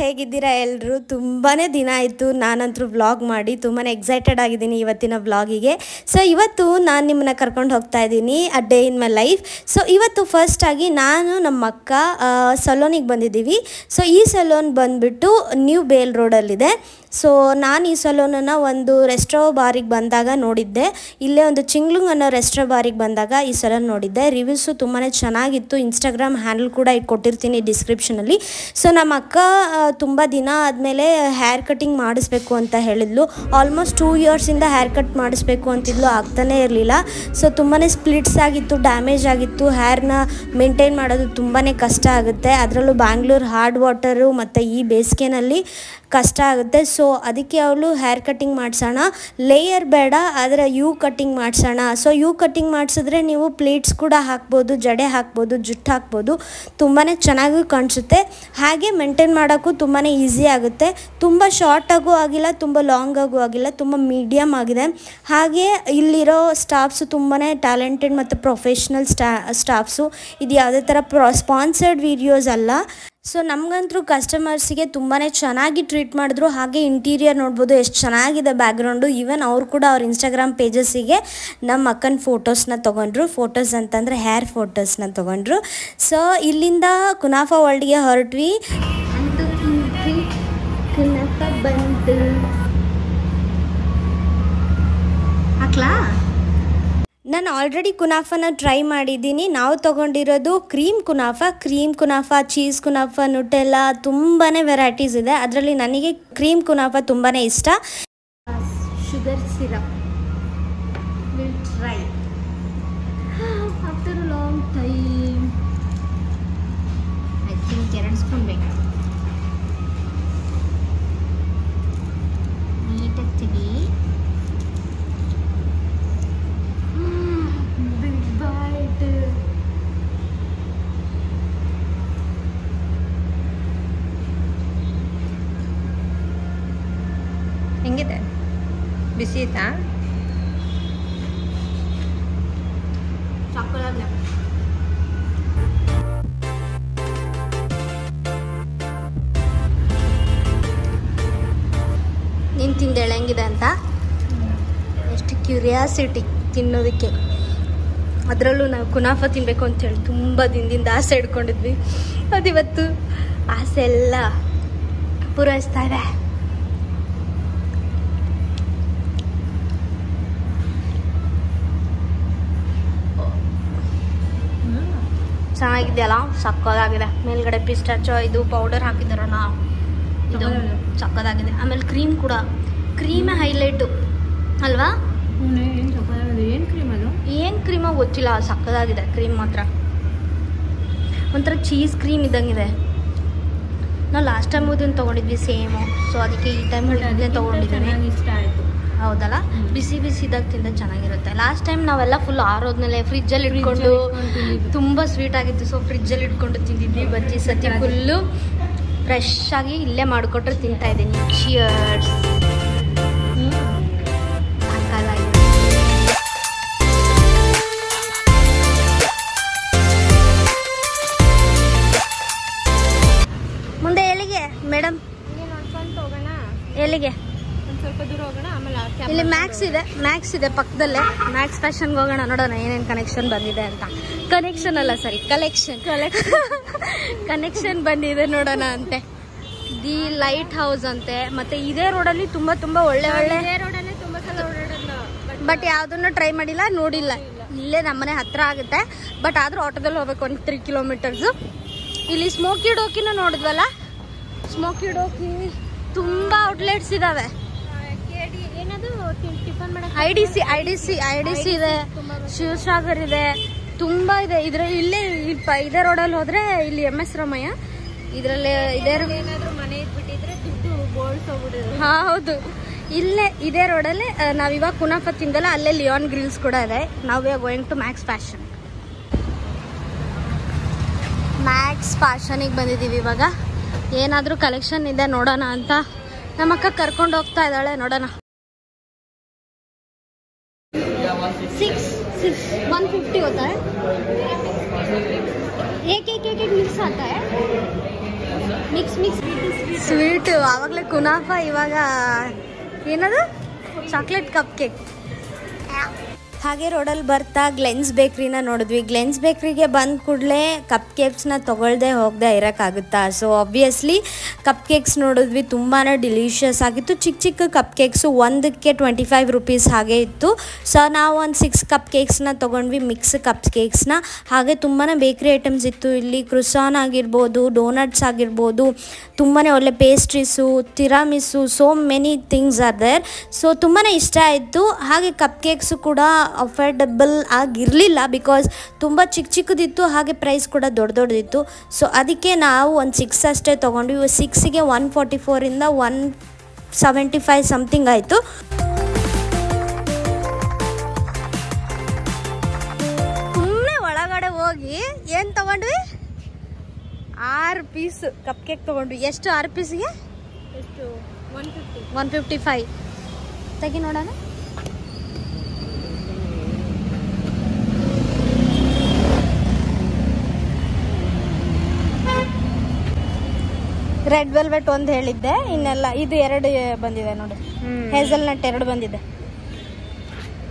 ಹೇಗಿದ್ದೀರಾ ಎಲ್ಲರೂ? ತುಂಬಾ ದಿನ ಆಯಿತು ನಾನಂತರೂ ವ್ಲಾಗ್ ಮಾಡಿ. ತುಂಬಾ ಎಕ್ಸೈಟೆಡ್ ಆಗಿದ್ದೀನಿ ಇವತ್ತಿನ ವ್ಲಾಗಿಗೆ. ಸೊ ಇವತ್ತು ನಾನು ನಿಮ್ಮನ್ನ ಕರ್ಕೊಂಡು ಹೋಗ್ತಾ ಇದ್ದೀನಿ a day in my life. So ಇವತ್ತು ಫಸ್ಟಾಗಿ ನಾನು ನಮ್ಮ ಅಕ್ಕ ಸಲೂನಿಗೆ ಬಂದಿದ್ದೀವಿ. ಸೊ ಈ ಸಲೂನ್ ಬಂದುಬಿಟ್ಟು ನ್ಯೂ ಬೇಲ್ ರೋಡಲ್ಲಿದೆ. ಸೊ ನಾನು ಈ ಸಲೂನನ್ನು ಒಂದು ರೆಸ್ಟೋ ಬಾರಿಗೆ ಬಂದಾಗ ನೋಡಿದ್ದೆ. ಇಲ್ಲೇ ಒಂದು ಚಿಂಗ್ಲುಂಗ್ ಅನ್ನೋ ರೆಸ್ಟೋ ಬಾರಿಗೆ ಬಂದಾಗ ಈ ಸಲೂನ್ ನೋಡಿದ್ದೆ. ರಿವ್ಯೂಸು ತುಂಬಾ ಚೆನ್ನಾಗಿತ್ತು. ಇನ್ಸ್ಟಾಗ್ರಾಮ್ ಹ್ಯಾಂಡಲ್ ಕೂಡ ಕೊಟ್ಟಿರ್ತೀನಿ ಡಿಸ್ಕ್ರಿಪ್ಷನಲ್ಲಿ. ಸೊ ನಮ್ಮ ಅಕ್ಕ ತುಂಬ ದಿನ ಆದಮೇಲೆ ಹೇರ್ ಕಟ್ಟಿಂಗ್ ಮಾಡಿಸ್ಬೇಕು ಅಂತ ಹೇಳಿದ್ಲು. ಆಲ್ಮೋಸ್ಟ್ 2 ಇಯರ್ಸಿಂದ ಹೇರ್ ಕಟ್ ಮಾಡಿಸ್ಬೇಕು ಅಂತಿದ್ಲು, ಆಗ್ತಾನೇ ಇರಲಿಲ್ಲ. ಸೊ ತುಂಬಾ ಸ್ಪ್ಲಿಟ್ಸ್ ಆಗಿತ್ತು, ಡ್ಯಾಮೇಜ್ ಆಗಿತ್ತು. ಹೇರ್ನ ಮೇಂಟೈನ್ ಮಾಡೋದು ತುಂಬಾ ಕಷ್ಟ ಆಗುತ್ತೆ. ಅದರಲ್ಲೂ ಬ್ಯಾಂಗ್ಳೂರು ಹಾರ್ಡ್ ವಾಟರು ಮತ್ತು ಈ ಬೇಸಿಗೆನಲ್ಲಿ ಕಷ್ಟ ಆಗುತ್ತೆ. ಸೊ ಅದಕ್ಕೆ ಅವಳು ಹೇರ್ ಕಟ್ಟಿಂಗ್ ಮಾಡಿಸೋಣ, ಲೇಯರ್ ಬೇಡ ಆದರೆ ಯು ಕಟ್ಟಿಂಗ್ ಮಾಡಿಸೋಣ. ಸೊ ಯು ಕಟ್ಟಿಂಗ್ ಮಾಡಿಸಿದ್ರೆ ನೀವು ಪ್ಲೇಟ್ಸ್ ಕೂಡ ಹಾಕ್ಬೋದು, ಜಡೆ ಹಾಕ್ಬೋದು, ಜುಟ್ಟು ಹಾಕ್ಬೋದು. ತುಂಬಾ ಚೆನ್ನಾಗಿ ಕಾಣಿಸುತ್ತೆ. ಹಾಗೆ ಮೇಂಟೈನ್ ಮಾಡೋಕ್ಕೂ ತುಂಬಾ ಈಸಿ ಆಗುತ್ತೆ. ತುಂಬ ಶಾರ್ಟಾಗೂ ಆಗಿಲ್ಲ, ತುಂಬ ಲಾಂಗಾಗೂ ಆಗಿಲ್ಲ, ತುಂಬ ಮೀಡಿಯಮ್ ಆಗಿದೆ. ಹಾಗೆ ಇಲ್ಲಿರೋ ಸ್ಟಾಫ್ಸು ತುಂಬಾ ಟ್ಯಾಲೆಂಟೆಡ್ ಮತ್ತು ಪ್ರೊಫೆಷ್ನಲ್ ಸ್ಟಾಫ್ಸು. ಇದು ಯಾವುದೇ ಥರ ಸ್ಪಾನ್ಸರ್ಡ್ ವೀಡಿಯೋಸ್ ಅಲ್ಲ. ಸೊ ನಮಗಂತೂ ಕಸ್ಟಮರ್ಸಿಗೆ ತುಂಬಾ ಚೆನ್ನಾಗಿ ಟ್ರೀಟ್ ಮಾಡಿದ್ರು. ಹಾಗೆ ಇಂಟೀರಿಯರ್ ನೋಡ್ಬೋದು ಎಷ್ಟು ಚೆನ್ನಾಗಿದೆ ಬ್ಯಾಕ್ಗ್ರೌಂಡು. ಈವನ್ ಅವ್ರು ಕೂಡ ಅವ್ರ ಇನ್ಸ್ಟಾಗ್ರಾಮ್ ಪೇಜಸ್ಸಿಗೆ ನಮ್ಮ ಅಕ್ಕನ ಫೋಟೋಸ್ನ ತೊಗೊಂಡ್ರು. ಫೋಟೋಸ್ ಅಂತಂದರೆ ಹೇರ್ ಫೋಟೋಸ್ನ ತೊಗೊಂಡ್ರು. ಸೊ ಇಲ್ಲಿಂದ ಕುನಾಫಾ ವರ್ಲ್ಡ್ಗೆ ಹೊರಟ್ವಿ. ಕುನಾಫಾ ಬಂತು ಹಾಕ್ಲಾ. ನಾನು ಆಲ್ರೆಡಿ ಕುನಾಫಾನ ಟ್ರೈ ಮಾಡಿದ್ದೀನಿ. ನಾವು ತೊಗೊಂಡಿರೋದು ಕ್ರೀಮ್ ಕುನಾಫಾ, ಚೀಸ್ ಕುನಾಫಾ, ನುಟೆಲ್ಲ ತುಂಬಾ ವೆರೈಟೀಸ್ ಇದೆ. ಅದರಲ್ಲಿ ನನಗೆ ಕ್ರೀಮ್ ಕುನಾಫಾ ತುಂಬಾ ಇಷ್ಟ. Sugar syrup will try after a long time. I think 2 spoon ಬೇಕು. ನೀಟಾಗಿ ತೆಗಿ. ಹೆಂಗಿದೆ? ಬಿಸಿ ಐತಾ? ಚಾಕೊಲೇಟ್ ನೀನು ತಿಂದೇಳೆ ಹೆಂಗಿದೆ ಅಂತ? ಎಷ್ಟು ಕ್ಯೂರಿಯಾಸಿಟಿ ತಿನ್ನೋದಕ್ಕೆ. ಅದರಲ್ಲೂ ನಾವು ಕುನಾಫಾ ತಿನ್ನಬೇಕು ಅಂತೇಳಿ ತುಂಬ ದಿನದಿಂದ ಆಸೆ ಇಟ್ಕೊಂಡಿದ್ವಿ. ಅದಿವತ್ತು ಆಸೆ ಎಲ್ಲ ಪೂರೈಸ್ತಾ ಇದೆ. ಚೆನ್ನಾಗಿದೆಯಲ್ಲ, ಸಕ್ಕದಾಗಿದೆ. ಮೇಲ್ಗಡೆ ಪಿಸ್ಟಾಚೋ ಇದು ಪೌಡರ್ ಹಾಕಿದಾರಲ್ಲ, ಇದು ಸಕ್ಕದಾಗಿದೆ. ಆಮೇಲೆ ಕ್ರೀಮ್ ಕೂಡ, ಕ್ರೀಮೇ ಹೈಲೈಟು ಅಲ್ವಾ? ಏನು ಕ್ರೀಮೋ ಗೊತ್ತಿಲ್ಲ, ಸಕ್ಕದಾಗಿದೆ ಕ್ರೀಮ್ ಮಾತ್ರ. ಒಂಥರ ಚೀಸ್ ಕ್ರೀಮ್ ಇದ್ದಂಗಿದೆ. ನಾವು ಲಾಸ್ಟ್ ಟೈಮ್ ಇದನ್ನು ತೊಗೊಂಡಿದ್ವಿ ಸೇಮು. ಸೊ ಅದಕ್ಕೆ ಈ ಟೈಮ್ ಇದನ್ನೇ ತೊಗೊಂಡಿದ್ದೀನಿ. ಇಷ್ಟ ಆಯಿತು. ಹೌದಲ್ಲ, ಬಿಸಿ ಬಿಸಿದಾಗ ತಿಂದ ಚೆನ್ನಾಗಿರುತ್ತೆ. ಲಾಸ್ಟ್ ಟೈಮ್ ನಾವೆಲ್ಲ ಫುಲ್ ಆರೋದ್ಮೇಲೆ ಫ್ರಿಜ್ಜಲ್ಲಿ ಇಟ್ಕೊಂಡು ತುಂಬ ಸ್ವೀಟ್ ಆಗಿತ್ತು. ಸೊ ಫ್ರಿಜ್ಜಲ್ಲಿ ಇಟ್ಕೊಂಡು ತಿಂದಿದ್ವಿ. ಬಜ್ಜಿ ಸತಿ ಫುಲ್ಲು ಫ್ರೆಶ್ ಆಗಿ ಇಲ್ಲೇ ಮಾಡಿಕೊಟ್ರೆ ತಿಂತಾ ಇದ್ದೀನಿ. ಚಿಯರ್ಸ್. ಮುಂದೆ ಎಲ್ಲಿಗೆ ಮೇಡಮ್? ಎಲ್ಲಿಗೆ? ಸ್ವಲ್ಪ ದೂರ ಹೋಗೋಣ. ಆಮೇಲೆ ಇಲ್ಲಿ ಮ್ಯಾಕ್ಸ್ ಇದೆ ಪಕ್ಕದಲ್ಲೇ. ಮ್ಯಾಕ್ಸ್ ಫ್ಯಾಷನ್ಗೆ ಹೋಗೋಣ, ನೋಡೋಣ ಏನೇನು ಕನೆಕ್ಷನ್ ಬಂದಿದೆ ಅಂತ. ಕನೆಕ್ಷನ್ ಅಲ್ಲ, ಸಾರಿ ಕನೆಕ್ಷನ್ ಬಂದಿದೆ, ನೋಡೋಣ ಅಂತೆ. ದಿ ಲೈಟ್ ಹೌಸ್ ಅಂತೆ. ಮತ್ತೆ ಇದೇ ರೋಡಲ್ಲಿ ತುಂಬ ಒಳ್ಳೆ ಬಟ್ ಯಾವುದನ್ನು ಟ್ರೈ ಮಾಡಿಲ್ಲ, ನೋಡಿಲ್ಲ. ಇಲ್ಲೇ ನಮ್ಮನೆ ಹತ್ರ ಆಗುತ್ತೆ. ಬಟ್ ಆದರೂ ಆಟೋದಲ್ಲಿ ಹೋಗ್ಬೇಕು, ಒಂದು 3 ಕಿಲೋಮೀಟರ್ಸು. ಇಲ್ಲಿ ಸ್ಮೋಕಿ ಡೋಕಿನ ನೋಡಿದ್ವಲ್ಲ, ಸ್ಮೋಕಿ ಡೋಕಿ ತುಂಬ ಔಟ್ಲೆಟ್ಸ್ ಇದಾವೆ. ಐ ಡಿ ಸಿ ಇದೆ, ಶಿವಸಾಗರ್ ಇದೆ, ತುಂಬ ಇದೆ. ಇಲ್ಲೇ ಇದೇ ರೋಡಲ್ಲಿ ಹೋದ್ರೆ ಇಲ್ಲಿ MS ರಾಮಯ್ಯ ಇದರಲ್ಲೇ ಮನೆ ಇಟ್ಬಿಟ್ಟಿದ್ರೆ ದುಡ್ಡು ಬೋಳ್ಸೋಗ್ಬಿಟ್ಟಿದೆ. ಹೌದು, ಇಲ್ಲೇ ಇದೇ ರೋಡಲ್ಲೇ ನಾವಿವಾಗ ಕುನಾಫಾ ತಿಂದಲ್ಲ, ಅಲ್ಲೇ ಲಿಯಾನ್ ಗ್ರಿಲ್ಸ್ ಕೂಡ ಇದೆ. ನಾವು we are going to Max ಫ್ಯಾಷನಿಗೆ ಬಂದಿದ್ದೀವಿ. ಇವಾಗ ಏನಾದರೂ ಕಲೆಕ್ಷನ್ ಇದೆ ನೋಡೋಣ ಅಂತ ನಮ್ಮಕ್ಕ ಕರ್ಕೊಂಡು ಹೋಗ್ತಾ ಇದ್ದಾಳೆ. ನೋಡೋಣ. 150 होता है, एक मिक्स आता है. Mix sweet. ಆವಾಗಲೇ ಕುನಾಫ, ಇವಾಗ ಏನದು ಚಾಕ್ಲೇಟ್ ಕಪ್ ಕೇಕ್. ಹಾಗೆ ರೋಡಲ್ಲಿ ಬರ್ತಾ ಗ್ಲೆನ್ಸ್ ಬೇಕ್ರಿನ ನೋಡಿದ್ವಿ. ಗ್ಲೆನ್ಸ್ ಬೇಕ್ರಿಗೆ ಬಂದ ಕೂಡಲೇ ಕಪ್ ಕೇಕ್ಸ್ನ ತೊಗೊಳ್ದೆ ಹೋಗದೆ ಇರೋಕ್ಕಾಗುತ್ತಾ? ಸೊ ಆಬ್ವಿಯಸ್ಲಿ ಕಪ್ ಕೇಕ್ಸ್ ನೋಡಿದ್ವಿ, ತುಂಬಾ ಡಿಲಿಷಿಯಸ್ ಆಗಿತ್ತು. ಚಿಕ್ಕ ಚಿಕ್ಕ ಕಪ್ ಕೇಕ್ಸು, ಒಂದಕ್ಕೆ 25 ರೂಪೀಸ್ ಹಾಗೆ ಇತ್ತು. ಸೊ ನಾವು ಒಂದು 6 ಕಪ್ ಕೇಕ್ಸ್ನ ತೊಗೊಂಡ್ವಿ, ಮಿಕ್ಸ್ ಕಪ್ ಕೇಕ್ಸ್ನ. ಹಾಗೆ ತುಂಬಾ ಬೇಕ್ರಿ ಐಟಮ್ಸ್ ಇತ್ತು ಇಲ್ಲಿ. ಕ್ರುಸಾನ್ ಆಗಿರ್ಬೋದು, ಡೋನಟ್ಸ್ ಆಗಿರ್ಬೋದು, ತುಂಬಾ ಒಳ್ಳೆ pastries, tiramisu, so many things are there. So ತುಂಬಾ ಇಷ್ಟ ಆಯಿತು. ಹಾಗೆ ಕಪ್ ಕೇಕ್ಸು ಕೂಡ ಅಫೋರ್ಡಬಲ್ ಆಗಿರಲಿಲ್ಲ, ಬಿಕಾಸ್ ತುಂಬ ಚಿಕ್ಕದಿತ್ತು, ಹಾಗೆ ಪ್ರೈಸ್ ಕೂಡ ದೊಡ್ಡದಿತ್ತು. ಸೊ ಅದಕ್ಕೆ ನಾವು ಒಂದು 6 ಅಷ್ಟೇ ತೊಗೊಂಡ್ವಿ. 6ಗೆ 144ಇಂದ 175 ಸಮಥಿಂಗ್ ಆಯಿತು. ಸುಮ್ಮನೆ ಒಳಗಡೆ ಹೋಗಿ ಏನು ತೊಗೊಂಡ್ವಿ? 6 ಪೀಸ್ ಕಪ್ ಕೇಕ್ ತೊಗೊಂಡ್ವಿ. ಎಷ್ಟು 6 ಪೀಸ್ಗೆ? ಎಷ್ಟು? 155. ತೆಗಿ ನೋಡೋಣ. ರೆಡ್ ವೆಲ್ವೆಟ್ ಒಂದು ಹೇಳಿದ್ದೆ, ಇನ್ನೆಲ್ಲ ಇದು 2 ಬಂದಿದೆ ನೋಡಿ. ಹೇಸಲ್ ನಟ್ 2 ಬಂದಿದೆ.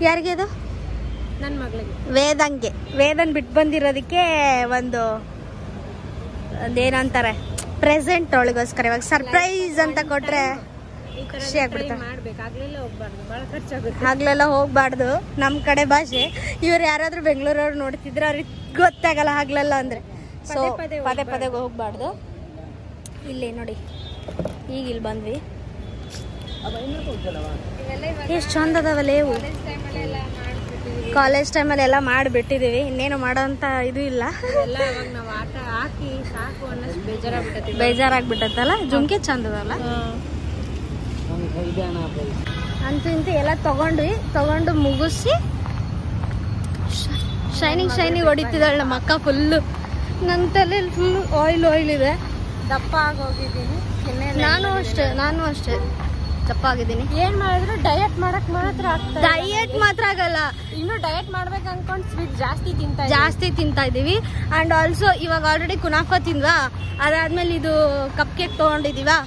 ಯಾರಿಗೆ ಅದು? ನನ್ನ ಮಗಳಿಗೆ, ವೇದನ್ ಬಿಟ್ಟು ಬಂದಿರೋದಕ್ಕೆ ಒಂದು ಏನಂತಾರೆ ಪ್ರೆಸೆಂಟ್ ಅವಳಿಗೋಸ್ಕರ. ಇವಾಗ ಸರ್ಪ್ರೈಸ್ ಅಂತ ಕೊಟ್ರೆ ಖುಷಿ ಆಗ್ಬಿಡುತ್ತೆ. ಆಗ್ಲೆಲ್ಲ ಹೋಗ್ಬಾರ್ದು, ನಮ್ಮ ಕಡೆ ಭಾಷೆ. ಇವ್ರು ಯಾರಾದ್ರೂ ಬೆಂಗಳೂರವ್ರು ನೋಡ್ತಿದ್ರೆ ಅವ್ರಿಗೆ ಗೊತ್ತಾಗಲ್ಲ ಆಗ್ಲೆಲ್ಲ ಅಂದ್ರೆ. ಸೊ ಪದೇ ಹೋಗ್ಬಾರ್ದು. ಇಲ್ಲಿ ನೋಡಿ, ಈಗ ಇಲ್ಲಿ ಬಂದ್ವಿ. ಎಷ್ಟು ಚಂದ ಅದಾವಲ್ಲ ಇವು. ಕಾಲೇಜ್ ಟೈಮಲ್ಲಿ ಎಲ್ಲ ಮಾಡಿಬಿಟ್ಟಿದೀವಿ, ಇನ್ನೇನು ಮಾಡೋಂಥ ಇದು ಇಲ್ಲ. ಬೇಜಾರಾಗ್ಬಿಟ್ಟತ್ತಲ್ಲ. ಜುಮ್ಕೆ ಚಂದ ಅದಲ್ಲ. ಅಂತೂ ಇಂತೂ ಎಲ್ಲ ತಗೊಂಡು ಮುಗಿಸಿ ಶೈನಿಂಗ್ ಹೊಡಿತಿದ್ದಾಳೆ ನಮ್ಮ ಅಕ್ಕ. ಫುಲ್ಲು ನನ್ನ ತಲೆಯಲ್ಲಿ ಫುಲ್ಲು ಆಯಿಲ್ ಇದೆ. ದಪ್ಪ ಆಗೋಗಿದ್ದೀನಿ. ನಾನು ಅಷ್ಟೇ ದಪ್ಪ ಆಗಿದ್ದೀನಿ. ಏನ್ ಮಾಡಿದ್ರು ಡಯಟ್ ಮಾಡಕ್ ಮಾತ್ರ ಆಗ್ತದೆ. ಡಯಟ್ ಮಾತ್ರ ಆಗಲ್ಲ, ಇನ್ನು ಡಯಟ್ ಮಾಡ್ಬೇಕು ಅನ್ಕೊಂಡು ಸ್ವೀಟ್ ಜಾಸ್ತಿ ತಿಂತಾ ಇದೀವಿ. ಅಂಡ್ ಆಲ್ಸೋ ಇವಾಗ ಆಲ್ರೆಡಿ ಕುನಾಫಾ ತಿಂದ್ವಾ, ಅದಾದ್ಮೇಲೆ ಇದು ಕಪ್ ಕೇಕ್ ತಗೊಂಡಿದೀವಾ.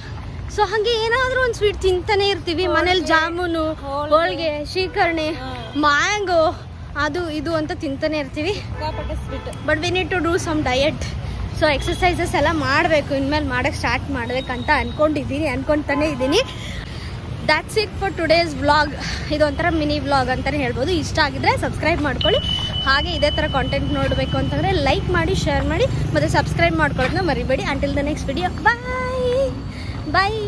ಸೊ ಹಂಗೆ ಏನಾದ್ರೂ ಒಂದು ಸ್ವೀಟ್ ತಿಂತಾನೆ ಇರ್ತೀವಿ. ಮನೇಲಿ ಜಾಮೂನು, ಹೋಳಿಗೆ, ಶ್ರೀಕರ್ಣಿ, ಮ್ಯಾಂಗೋ, ಅದು ಇದು ಅಂತ ತಿಂತಾನೆ ಇರ್ತೀವಿ. But we need to do some diet. So exercises ಎಲ್ಲ ಮಾಡಬೇಕು, ಇನ್ಮೇಲೆ ಮಾಡೋಕ್ಕೆ ಸ್ಟಾರ್ಟ್ ಮಾಡ್ಬೇಕಂತ ಅನ್ಕೊತಾನೆ ಇದ್ದೀನಿ. That's it for today's vlog. ಇದೊಂಥರ ಮಿನಿ ವ್ಲಾಗ್ ಅಂತಲೇ ಹೇಳ್ಬೋದು. ಇಷ್ಟ ಆಗಿದ್ರೆ ಸಬ್ಸ್ಕ್ರೈಬ್ ಮಾಡ್ಕೊಳ್ಳಿ. ಹಾಗೆ ಇದೇ ಥರ ಕಾಂಟೆಂಟ್ ನೋಡಬೇಕು ಅಂತಂದರೆ ಲೈಕ್ ಮಾಡಿ, ಶೇರ್ ಮಾಡಿ, ಮತ್ತು ಸಬ್ಸ್ಕ್ರೈಬ್ ಮಾಡ್ಕೊಳ್ಳೋದನ್ನ ಮರಿಬೇಡಿ. Until the next video, bye.